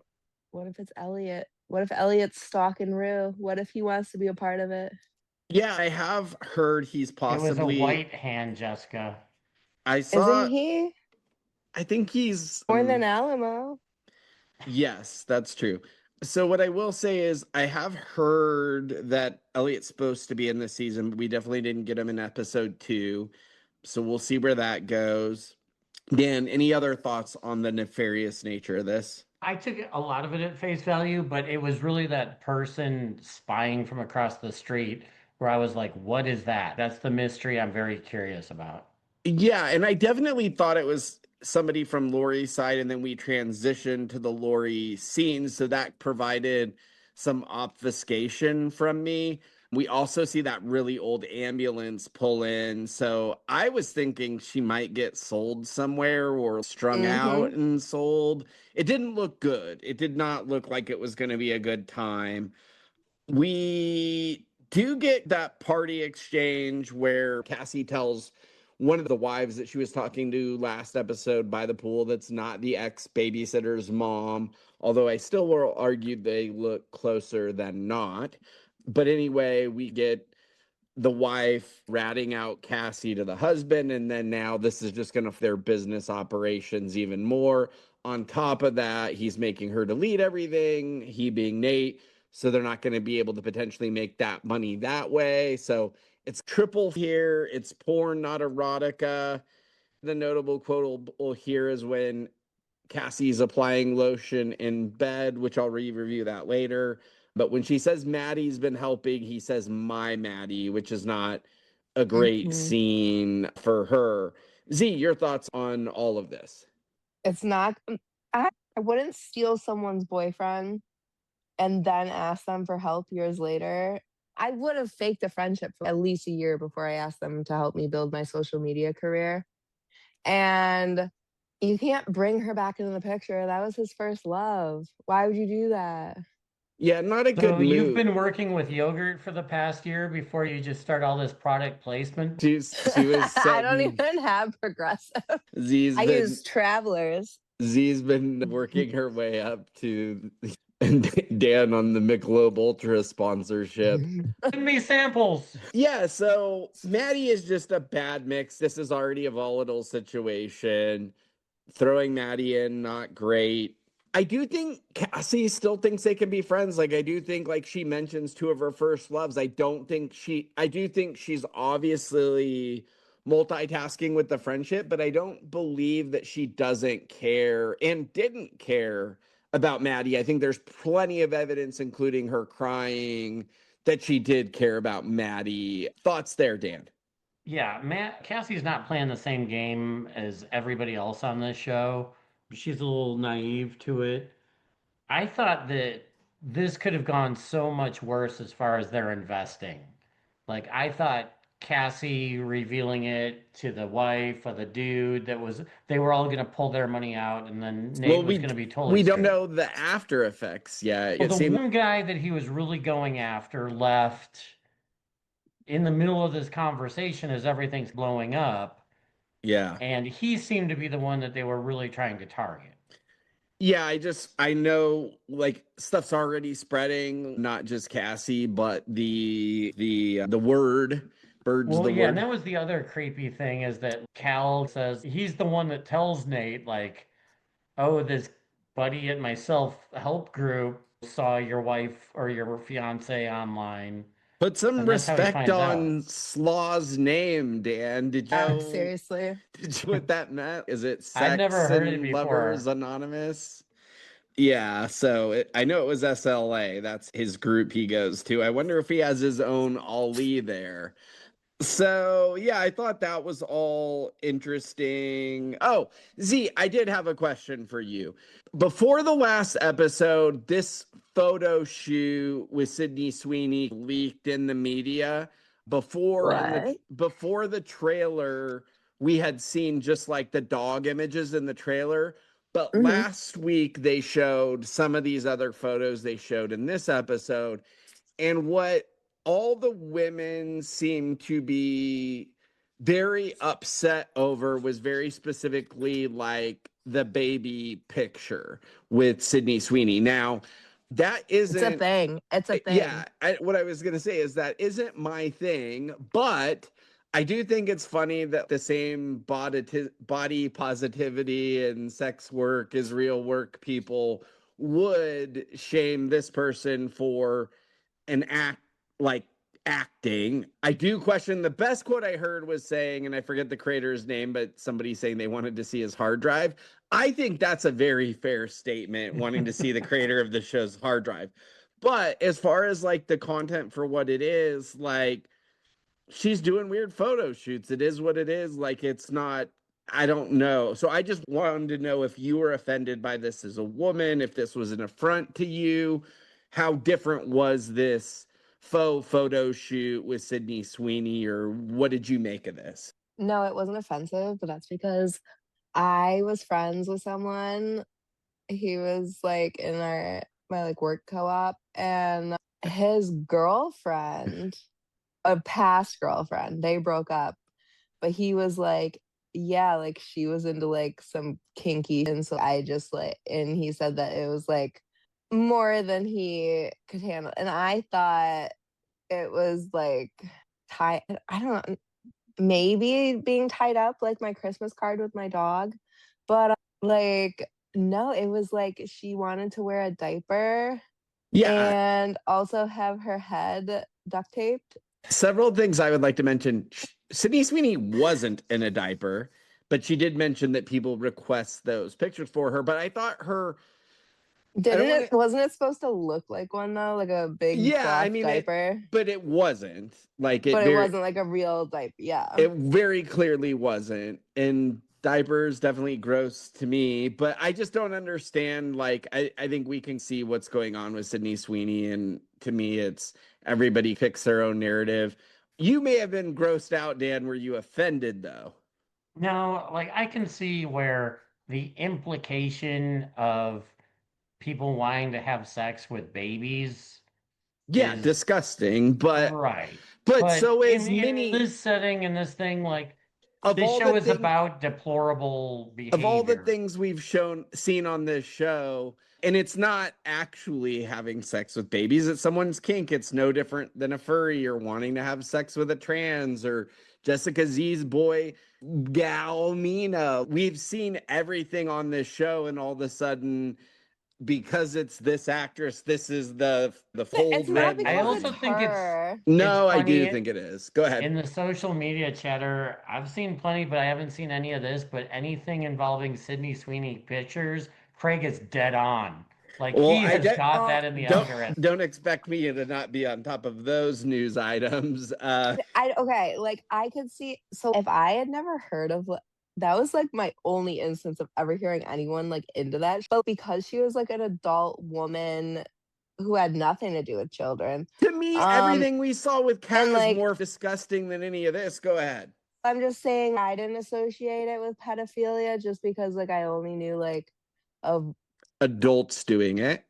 what if it's Elliot? What if Elliot's stalking Rue? What if he wants to be a part of it? Yeah, I have heard he's It was a possibly. white hand, Jessica. I Isn't saw. he? I think he's. More than Alamo. Yes, that's true. So what I will say is I have heard that Elliot's supposed to be in this season, but we definitely didn't get him in episode 2. So we'll see where that goes. Dan, any other thoughts on the nefarious nature of this? I took a lot of it at face value, but it was really that person spying from across the street where I was like, what is that? That's the mystery I'm very curious about. Yeah, and I definitely thought it was somebody from Lori's side, and then we transitioned to the Lori scene, so that provided some obfuscation from me. We also see that really old ambulance pull in, so I was thinking she might get sold somewhere or strung out Mm-hmm. and sold. It didn't look good. It did not look like it was going to be a good time. We do get that party exchange where Cassie tells one of the wives that she was talking to last episode by the pool that's not the ex babysitter's mom, although I still will argue they look closer than not. But anyway, we get the wife ratting out Cassie to the husband, and then now this is just going to their business operations even more. On top of that, he's making her delete everything, he being Nate, so they're not going to be able to potentially make that money that way. So it's triple here. It's porn, not erotica. The notable quote we'll hear is when Cassie's applying lotion in bed, which I'll review that later. But when she says Maddie's been helping, he says my Maddie, which is not a great Mm-hmm. scene for her. Z, your thoughts on all of this? It's not. I wouldn't steal someone's boyfriend and then ask them for help years later. I would have faked a friendship for at least a year before I asked them to help me build my social media career. And you can't bring her back into the picture. That was his first love. Why would you do that? Yeah, not a good So you've move. been working with yogurt for the past year before you just start all this product placement? She was I don't setting. even have progressive. Z's I been use travelers. Z's been working her way up to Dan on the Michelob Ultra sponsorship. Send me samples. Yeah, so Maddie is just a bad mix. This is already a volatile situation. Throwing Maddie in, not great. I do think Cassie still thinks they can be friends. Like, I do think, like, she mentions two of her first loves. I do think she's obviously multitasking with the friendship, but I don't believe that she doesn't care and didn't care about Maddie. I think there's plenty of evidence, including her crying, that she did care about Maddie. Thoughts there, Dan? Yeah, Cassie's not playing the same game as everybody else on this show. She's a little naive to it. I thought that this could have gone so much worse as far as their investing. Like I thought Cassie revealing it to the wife of the dude that was they were all gonna pull their money out and then Well, Nate was gonna be totally we don't screwed. know the after effects yet. Well, It the seemed one guy that he was really going after left in the middle of this conversation as everything's blowing up, yeah. and he seemed to be the one that they were really trying to target. Yeah, I know like stuff's already spreading, not just Cassie, but the word, birds Well, the yeah, and word. that was the other creepy thing is that Cal says he's the one that tells Nate, like, oh, this buddy at my self-help group saw your wife or your fiance online. Put some And that's how he respect finds out. on Slaw's name, Dan. Did you know, Seriously. did you know what that meant? Is it I'd never heard it and before. Lovers Anonymous? Yeah, so I know it was SLA. That's his group he goes to. I wonder if he has his own Ali there. So, yeah, I thought that was all interesting. Oh, Z, I did have a question for you. Before the last episode, this photo shoot with Sydney Sweeney leaked in the media. What? Before the trailer, we had seen just like the dog images in the trailer. But Mhm. last week they showed some of these other photos they showed in this episode. And what all the women seem to be very upset over was very specifically like the baby picture with Sydney Sweeney. Now, that It's a isn't thing. It's a thing. yeah, what I was going to say is that isn't my thing, but I do think it's funny that the same body positivity and sex work is real work people would shame this person for an act like acting. I do question the best quote I heard was saying, and I forget the creator's name, but somebody saying they wanted to see his hard drive. I think that's a very fair statement, wanting to see the creator of the show's hard drive. But as far as like the content for what it is, like she's doing weird photo shoots. It is what it is. Like it's not, I don't know. So I just wanted to know if you were offended by this as a woman, if this was an affront to you. How different was this faux photo shoot with Sydney Sweeney, or what did you make of this? No, it wasn't offensive, but that's because I was friends with someone. He was like in my like work co-op, and his girlfriend, a past girlfriend, they broke up. But he was like, yeah, like she was into like some kinky. And so I just like, and he said that it was like more than he could handle. And I thought it was like tied, I don't know, maybe being tied up like my Christmas card with my dog. But like, no, it was like she wanted to wear a diaper Yeah, and also have her head duct taped. several things I would like to mention. Sydney Sweeney wasn't in a diaper, but she did mention that people request those pictures for her. But I thought her, I don't Didn't want it to, wasn't it supposed to look like one though? Like a big yeah, I cloth mean it, diaper? but it wasn't like But it wasn't like a real diaper. Yeah. it very clearly wasn't. And diapers definitely gross to me, but I just don't understand. Like, I think we can see what's going on with Sydney Sweeney. And to me, it's everybody picks their own narrative. You may have been grossed out, Dan. Were you offended though? No, like I can see where the implication of people wanting to have sex with babies Yeah, is disgusting. right. But But so is in many this setting, in this thing, like of this all show the is things about deplorable of all the behavior. things we've seen on this show, and it's not actually having sex with babies, it's someone's kink. It's no different than a furry or wanting to have sex with a trans or Jessica Z's boy Galmina. We've seen everything on this show, and all of a sudden, because it's this actress, this is the It's fold not red I because also it's line. think her. it's No, I do funny think it is. Go ahead. in the social media chatter. I've seen plenty, but I haven't seen any of this. But anything involving Sydney Sweeney pictures, Craig is dead on. Like Well, he has got Uh, that in the don't algorithm. don't expect me to not be on top of those news items. I okay, like I could see, so if I had never heard of that was like my only instance of ever hearing anyone like into that. But because she was like an adult woman who had nothing to do with children. To me, Um everything we saw with and Kat is like more disgusting than any of this. Go ahead. I'm just saying I didn't associate it with pedophilia just because like I only knew like of Adults doing it.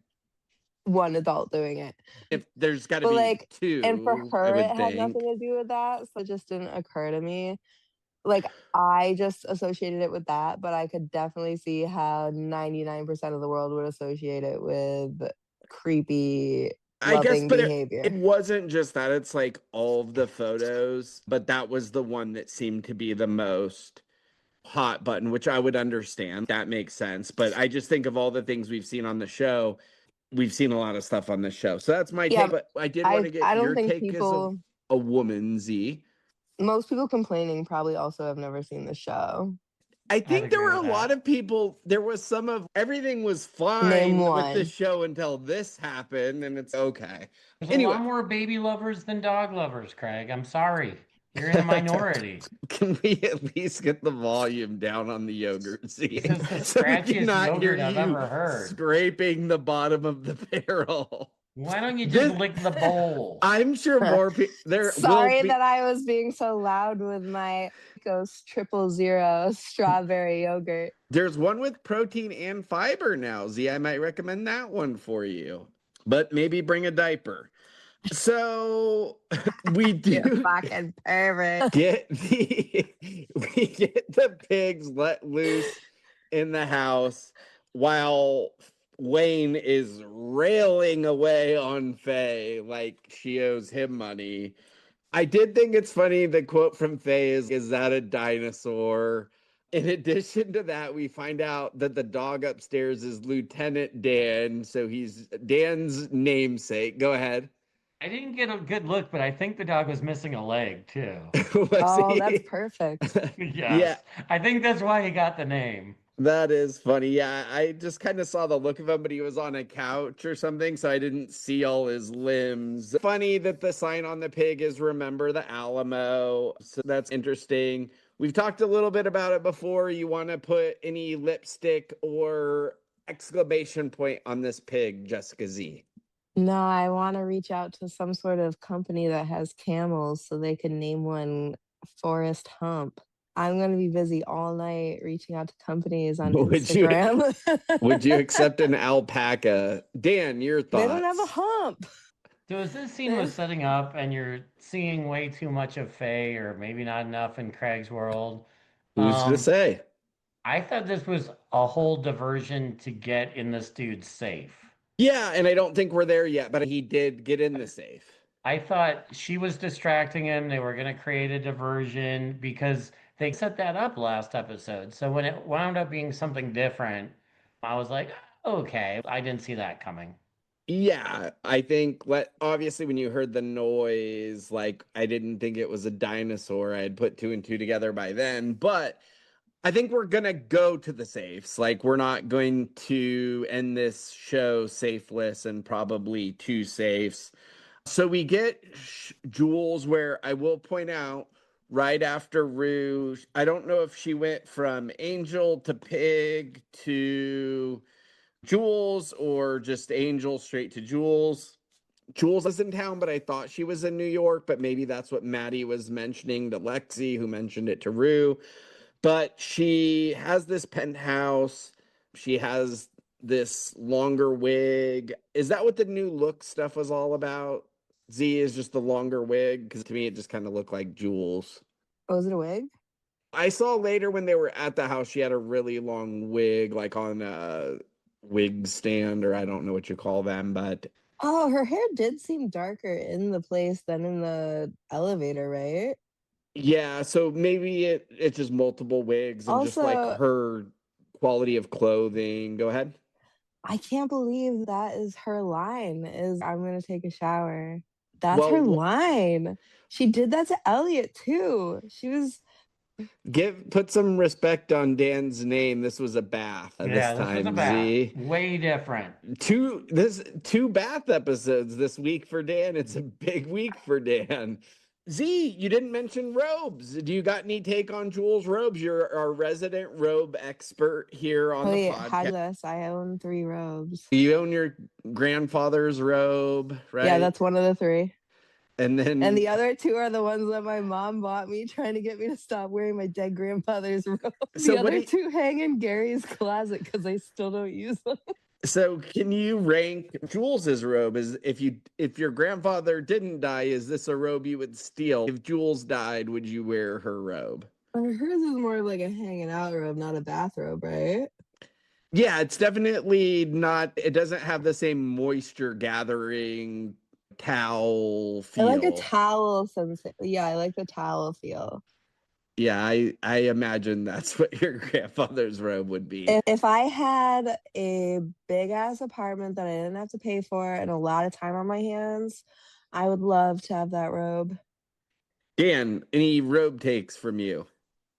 one adult doing it. If there's got to But be like, and for two, I her, it would had think. nothing to do with that. So it just didn't occur to me. Like, I just associated it with that, but I could definitely see how 99% of the world would associate it with creepy, I guess, loving but it behavior. wasn't just that. It's like all of the photos, but that was the one that seemed to be the most hot button, which I would understand. That makes sense. But I just think of all the things we've seen on the show. we've seen a lot of stuff on this show. So that's my Yeah, take, but I did want to get I don't your think take as people, a woman, Z. most people complaining probably also have never seen the show. I I'd think there agree were a with lot that. of people, there was some of everything was Name fine with the one. show until this happened, and it's okay. There's a Anyway, lot more baby lovers than dog lovers, Craig. I'm sorry. You're in the minority. can we at least get the volume down on the yogurt, Z, This is the so we scratchiest cannot hear yogurt I've you ever heard. scraping the bottom of the barrel? Why don't you just This, lick the bowl? I'm sure more people there will Sorry be. that I was being so loud with my Ghost 000 strawberry yogurt. There's one with protein and fiber now, Z. I might recommend that one for you, but maybe bring a diaper. So we You do fucking pervert. we get the pigs let loose in the house while Wayne is railing away on Faye like she owes him money. I did think it's funny. The quote from Faye is that a dinosaur? In addition to that, we find out that the dog upstairs is Lieutenant Dan. So he's Dan's namesake. Go ahead. I didn't get a good look, but I think the dog was missing a leg too. Oh, that's perfect. Yes. Yeah, I think that's why he got the name. that is funny. Yeah, I just kind of saw the look of him, but he was on a couch or something, so I didn't see all his limbs. Funny that the sign on the pig is "Remember the Alamo," so that's interesting. We've talked a little bit about it before. You want to put any lipstick or exclamation point on this pig, Jessica Z? No, I want to reach out to some sort of company that has camels so they can name one Forest Hump. I'm going to be busy all night reaching out to companies on Would you Instagram. would you accept an alpaca? Dan, your thoughts? They don't have a hump. So as this scene was setting up and you're seeing way too much of Faye or maybe not enough in Craig's world, Who's to say? I thought this was a whole diversion to get in this dude's safe. Yeah, and I don't think we're there yet, but he did get in the safe. I thought she was distracting him. They were going to create a diversion because they set that up last episode. So when it wound up being something different, I was like, okay, I didn't see that coming. Yeah, I think obviously when you heard the noise, like I didn't think it was a dinosaur. I had put two and two together by then, but I think we're gonna go to the safes. Like we're not going to end this show safeless and probably two safes. So we get Jules, where I will point out right after Rouge, I don't know if she went from Angel to Pig to Jules or just Angel straight to Jules. Jules is in town, but I thought she was in New York, but maybe that's what Maddie was mentioning to Lexi, who mentioned it to Rue. But she has this penthouse. She has this longer wig. Is that what the new look stuff was all about? Z is just the longer wig? Because to me, it just kind of looked like Jules. Oh, is it a wig? I saw later when they were at the house, she had a really long wig, like on a wig stand, or I don't know what you call them, but Oh, her hair did seem darker in the place than in the elevator, right? yeah, so maybe it's just multiple wigs and just like Also, her quality of clothing. Go ahead. I can't believe that is her line is I'm gonna take a shower. That's her Well, line. She did that to Elliot too. She was put some respect on Dan's name. This was a bath Yeah, this this was a time, bath. Z. Way different. Two bath episodes this week for Dan. It's a big week for Dan. Z, you didn't mention robes. Do you got any take on Jules' robes? You're our resident robe expert here on the wait, podcast. this. I own 3 robes. You own your grandfather's robe, right? Yeah, that's one of the 3. And then And the other 2 are the ones that my mom bought me, trying to get me to stop wearing my dead grandfather's robe. So The what other 2 hang in Gary's closet because I still don't use them. So can you rank Jules's robe? Is if your grandfather didn't die, is this a robe you would steal? If Jules died, would you wear her robe? Hers is more like a hanging out robe, not a bathrobe, right? Yeah, it's definitely not. It doesn't have the same moisture gathering towel feel. I like a towel sense. Yeah, I like the towel feel. Yeah, I imagine that's what your grandfather's robe would be. If I had a big ass apartment that I didn't have to pay for and a lot of time on my hands, I would love to have that robe. Dan, any robe takes from you?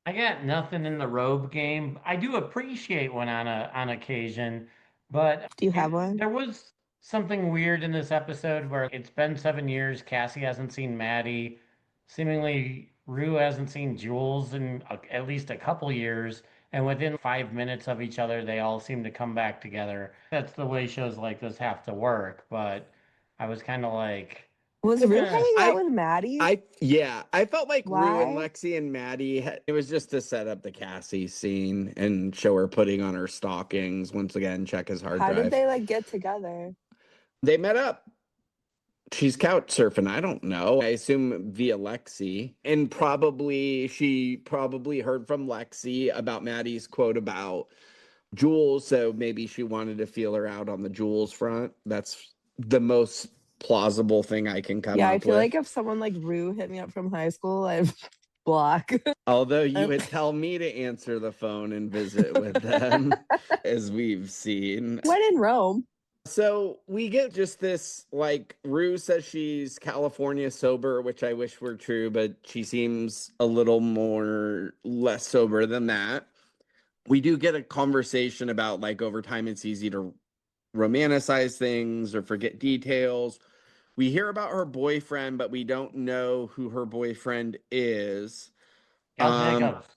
I got nothing in the robe game. I do appreciate one on occasion, but Do you have one? there was something weird in this episode where it's been 7 years. Cassie hasn't seen Maddie. Seemingly, Rue hasn't seen Jules in at least a couple years. And within 5 minutes of each other, they all seem to come back together. That's the way shows like this have to work. But I was kind of like, Was Rue hanging out I with Maddie? I felt like Rue and Why? Lexi and Maddie it was just to set up the Cassie scene and show her putting on her stockings once again, check his hard How did drive. they like get together? They met up. She's couch surfing. I don't know. I assume via Lexi. And she probably heard from Lexi about Maddie's quote about Jules. So maybe she wanted to feel her out on the Jules front. That's the most plausible thing I can come Yeah, up I feel with. like if someone like Rue hit me up from high school, I'd block. Although you would tell me to answer the phone and visit with them, as we've seen. When in Rome. So we get just this, like, Rue says she's California sober, which I wish were true, but she seems a little more less sober than that. We do get a conversation about, like, over time it's easy to romanticize things or forget details. We hear about her boyfriend, but we don't know who her boyfriend is. Al Jacobs.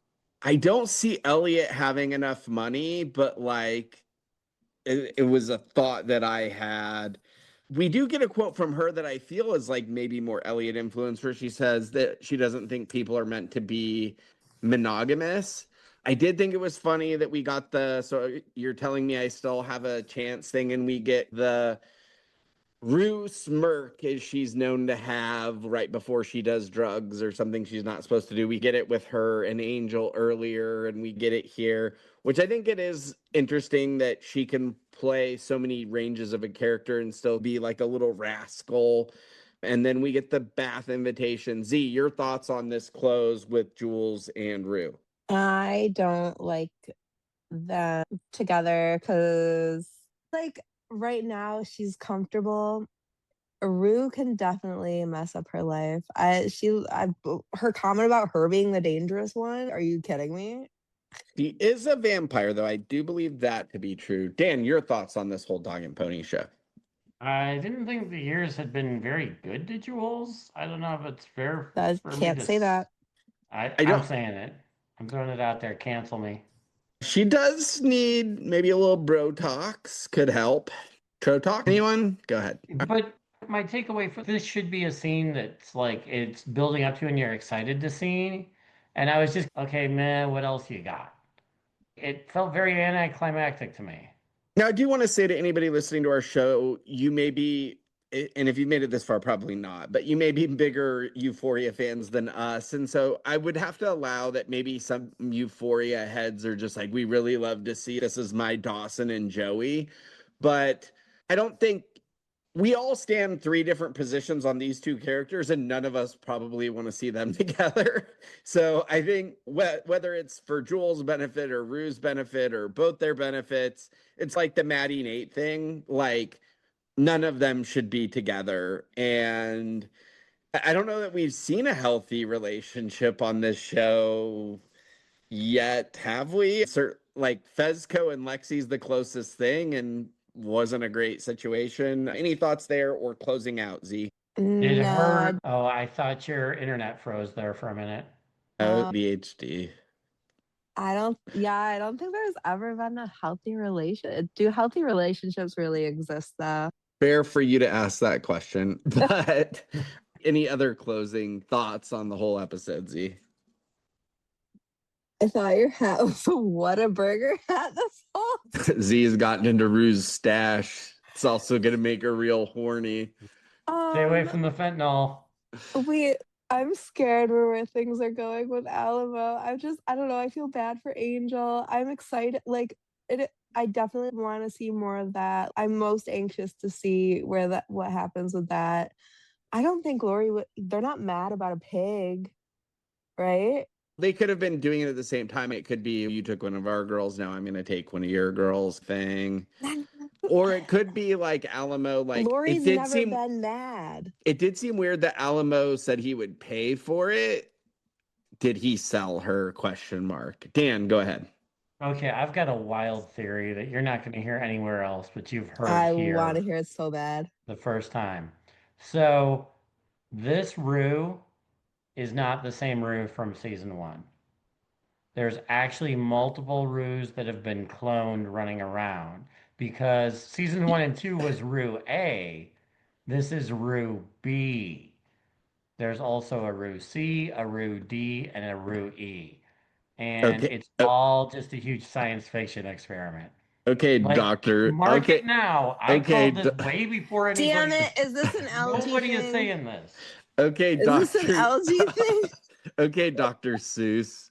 I don't see Elliot having enough money, but like it was a thought that I had. We do get a quote from her that I feel is like maybe more Elliot influence, where she says that she doesn't think people are meant to be monogamous. I did think it was funny that we got so you're telling me I still have a chance thing, and we get the Rue smirk, as she's known to have right before she does drugs or something she's not supposed to do. We get it with her and Angel earlier, and we get it here, which I think it is interesting that she can play so many ranges of a character and still be like a little rascal. And then we get the bath invitation. Z, your thoughts on this close with Jules and Rue? I don't like them together because, like, right now she's comfortable. Rue can definitely mess up her life. Her comment about her being the dangerous one. Are you kidding me? She is a vampire, though. I do believe that to be true. Dan, your thoughts on this whole dog and pony show? I didn't think the years had been very good to Jules. I don't know if it's fair I for me can't say that. I I'm don't. saying it. I'm throwing it out there. Cancel me. She does need maybe a little bro talks. Could help. Tro talk? Anyone? Go ahead. But my takeaway for this should be a scene that's like it's building up to and you're excited to see. And I was just, okay, man, what else you got? It felt very anticlimactic to me. Now, I do want to say to anybody listening to our show, you may be, and if you've made it this far, probably not, but you may be bigger Euphoria fans than us. And so I would have to allow that maybe some Euphoria heads are just like, we really love to see this is my Dawson and Joey. But I don't think we all stand three different positions on these two characters, and none of us probably want to see them together. So I think whether it's for Jules' benefit or Rue's benefit or both their benefits, it's like the Maddie Nate thing. Like, none of them should be together. And I don't know that we've seen a healthy relationship on this show yet, have we? Like Fezco and Lexi's the closest thing, and wasn't a great situation. Any thoughts there or closing out, Z? Did No, her, oh, I thought your internet froze there for a minute. Oh, VHD. I don't think there's ever been a healthy relation. Do healthy relationships really exist though? Fair for you to ask that question, but any other closing thoughts on the whole episode, Z? I thought your hat was a what a burger hat this whole Z has gotten into Rue's stash. It's also going to make her real horny. Stay away from the fentanyl. I'm scared where things are going with Alamo. I don't know. I feel bad for Angel. I'm excited. I definitely want to see more of that. I'm most anxious to see what happens with that. I don't think Lori they're not mad about a pig, right? They could have been doing it at the same time. It could be you took one of our girls, now I'm going to take one of your girls thing. Or it could be like Alamo, like Lori's never been mad. It did seem weird that Alamo said he would pay for it. Did he sell her? Question mark. Dan, go ahead. Okay, I've got a wild theory that you're not going to hear anywhere else, but you've heard I here want to hear it so bad. the first time. So this Rue is not the same Rue from season 1. There's actually multiple Rues that have been cloned running around because season 1 and 2 was Rue A. This is Rue B. There's also a Rue C, a Rue D, and a Rue E. And Okay. it's all just a huge science fiction experiment. Okay, Like, doctor. mark Okay. it now. I Okay, called this way before anybody. Damn it! Is this an algae Nobody thing? is saying this. Okay, Is doctor. this an algae thing? Okay, Dr. Seuss.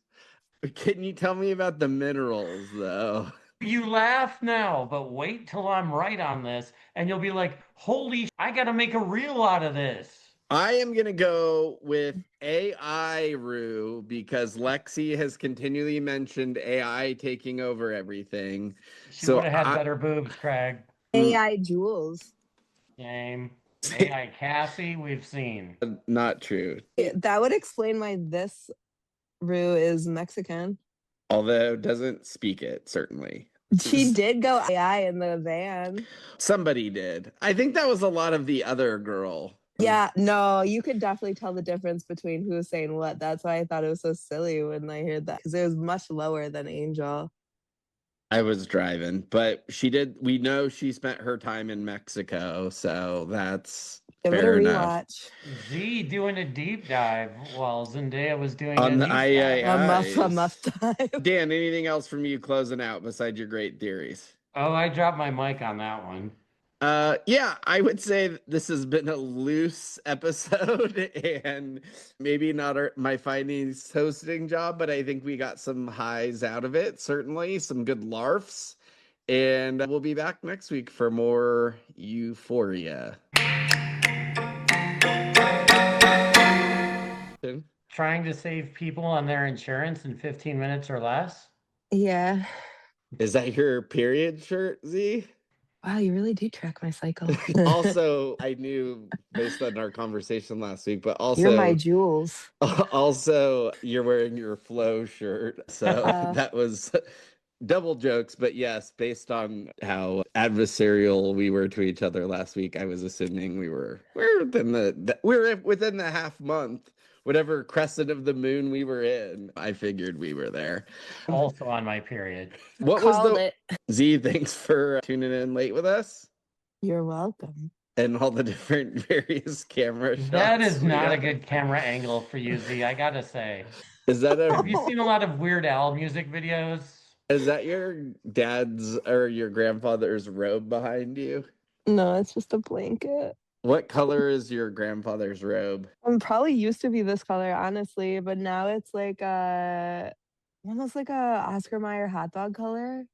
Can you tell me about the minerals, though? You laugh now, but wait till I'm right on this, and you'll be like, holy, I got to make a reel out of this. I am going to go with AI Rue because Lexi has continually mentioned AI taking over everything. She would have had better boobs, Craig. AI Jules. Game. AI Cassie, we've seen. Not true. That would explain why this Rue is Mexican. Although doesn't speak it, certainly. She did go AI in the van. Somebody did. I think that was a lot of the other girl. Yeah, no, you could definitely tell the difference between who was saying what. That's why I thought it was so silly when I heard that, because it was much lower than Angel. I was driving, but we know she spent her time in Mexico, so that's fair enough. Z doing a deep dive while Zendaya was doing on the a muff dive. Dan, anything else from you closing out besides your great theories? Oh, I dropped my mic on that one. Yeah, I would say this has been a loose episode and maybe not my finest hosting job, but I think we got some highs out of it, certainly some good larfs. And we'll be back next week for more Euphoria. Trying to save people on their insurance in 15 minutes or less? Yeah. Is that your period shirt, Z? Wow, you really do track my cycle. Also, I knew based on our conversation last week, but also you're my Jules. Also, you're wearing your Flow shirt, so that was double jokes. But yes, based on how adversarial we were to each other last week, I was assuming we're within the half month. Whatever crescent of the moon we were in, I figured we were there. Also on my period. What was it? Z, thanks for tuning in late with us. You're welcome. And all the different various camera shots. That is not a good camera angle for you, Z, I gotta say. Is that Have you seen a lot of Weird Al music videos? Is that your dad's or your grandfather's robe behind you? No, it's just a blanket. What color is your grandfather's robe? Probably used to be this color, honestly, but now it's like almost like a Oscar Mayer hot dog color.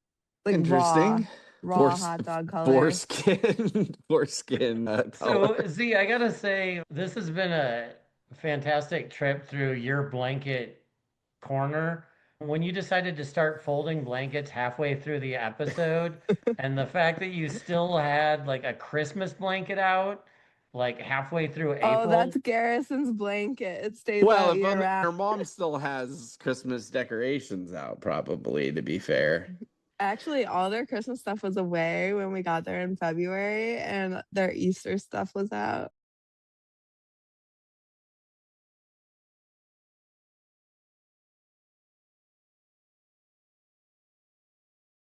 Like interesting. Raw hot dog color. Foreskin color. So, Z, I gotta say, this has been a fantastic trip through your blanket corner. When you decided to start folding blankets halfway through the episode, and the fact that you still had like a Christmas blanket out, like halfway through April. Oh, that's Garrison's blanket. It stays out year round. Her mom still has Christmas decorations out, probably, to be fair. Actually, all their Christmas stuff was away when we got there in February, and their Easter stuff was out.